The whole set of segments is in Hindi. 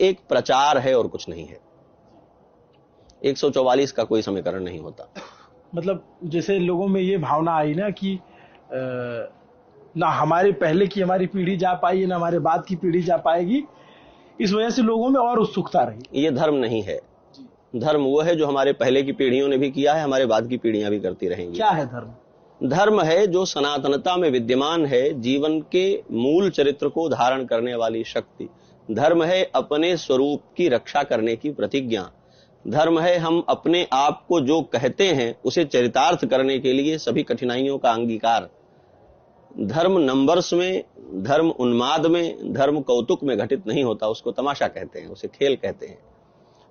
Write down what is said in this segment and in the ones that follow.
एक प्रचार है और कुछ नहीं है। 144 का कोई समीकरण नहीं होता। मतलब जैसे लोगों में ये भावना आई ना कि ना हमारे पहले की हमारी पीढ़ी जा पाई, ना हमारे बाद की पीढ़ी जा पाएगी, इस वजह से लोगों में और उत्सुकता रही। ये धर्म नहीं है। धर्म वो है जो हमारे पहले की पीढ़ियों ने भी किया है, हमारे बाद की पीढ़ियां भी करती रहेंगी। क्या है धर्म? धर्म है जो सनातनता में विद्यमान है, जीवन के मूल चरित्र को धारण करने वाली शक्ति। धर्म है अपने स्वरूप की रक्षा करने की प्रतिज्ञा। धर्म है हम अपने आप को जो कहते हैं उसे चरितार्थ करने के लिए सभी कठिनाइयों का अंगीकार। धर्म नंबर्स में, धर्म उन्माद में, धर्म कौतुक में घटित नहीं होता, उसको तमाशा कहते हैं, उसे खेल कहते हैं।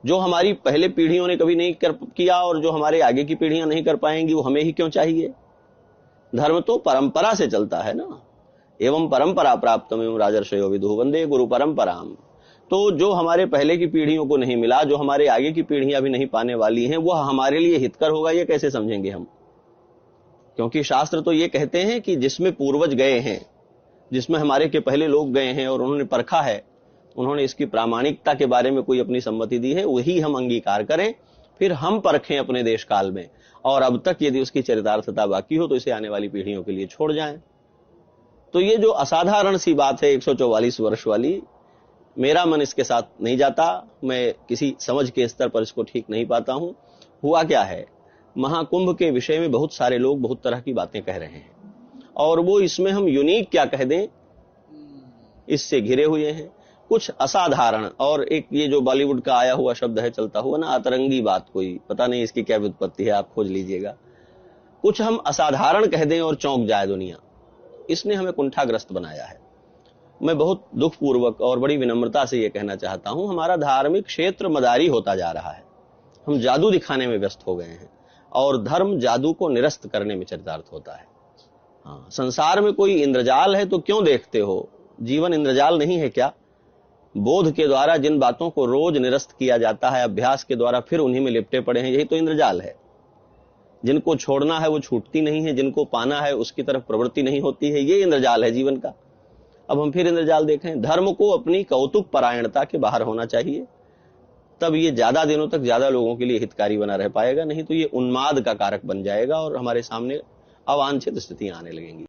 जो हमारी पहले पीढ़ियों ने कभी नहीं किया और जो हमारे आगे की पीढ़ियां नहीं कर पाएंगी, वो हमें ही क्यों चाहिए? धर्म तो परंपरा से चलता है ना। एवं परंपरा प्राप्तमेव राजर्षयो विदुः वंदे गुरु परंपराम। तो जो हमारे पहले की पीढ़ियों को नहीं मिला, जो हमारे आगे की पीढ़ियां भी नहीं पाने वाली हैं, वह हमारे लिए हितकर होगा, ये कैसे समझेंगे हम? क्योंकि शास्त्र तो ये कहते हैं कि जिसमें पूर्वज गए हैं, जिसमें हमारे के पहले लोग गए हैं और उन्होंने परखा है, उन्होंने इसकी प्रामाणिकता के बारे में कोई अपनी सम्मति दी है, वही हम अंगीकार करें, फिर हम परखें अपने देश काल में, और अब तक यदि उसकी चरितार्थता बाकी हो तो इसे आने वाली पीढ़ियों के लिए छोड़ जाएं। तो ये जो असाधारण सी बात है 144 वर्ष वाली, मेरा मन इसके साथ नहीं जाता, मैं किसी समझ के स्तर पर इसको ठीक नहीं पाता हूं। हुआ क्या है, महाकुंभ के विषय में बहुत सारे लोग बहुत तरह की बातें कह रहे हैं, और वो इसमें हम यूनिक क्या कह दें, इससे घिरे हुए हैं। कुछ असाधारण, और एक ये जो बॉलीवुड का आया हुआ शब्द है चलता हुआ ना, अतरंगी बात, कोई पता नहीं इसकी क्या व्युत्पत्ति है, आप खोज लीजिएगा। कुछ हम असाधारण कह दें और चौंक जाए दुनिया, इसने हमें कुंठाग्रस्त बनाया है। मैं बहुत दुखपूर्वक और बड़ी विनम्रता से ये कहना चाहता हूं, हमारा धार्मिक क्षेत्र मदारी होता जा रहा है। हम जादू दिखाने में व्यस्त हो गए हैं, और धर्म जादू को निरस्त करने में चरितार्थ होता है। हाँ, संसार में कोई इंद्रजाल है तो क्यों देखते हो? जीवन इंद्रजाल नहीं है क्या? बोध के द्वारा जिन बातों को रोज निरस्त किया जाता है, अभ्यास के द्वारा फिर उन्हीं में लिपटे पड़े हैं, यही तो इंद्रजाल है। जिनको छोड़ना है वो छूटती नहीं है, जिनको पाना है उसकी तरफ प्रवृत्ति नहीं होती है, ये इंद्रजाल है जीवन का। अब हम फिर इंद्रजाल देखें। धर्म को अपनी कौतुक परायणता के बाहर होना चाहिए, तब ये ज्यादा दिनों तक ज्यादा लोगों के लिए हितकारी बना रह पाएगा, नहीं तो ये उन्माद का कारक बन जाएगा और हमारे सामने अवांछित स्थितियां आने लगेंगी।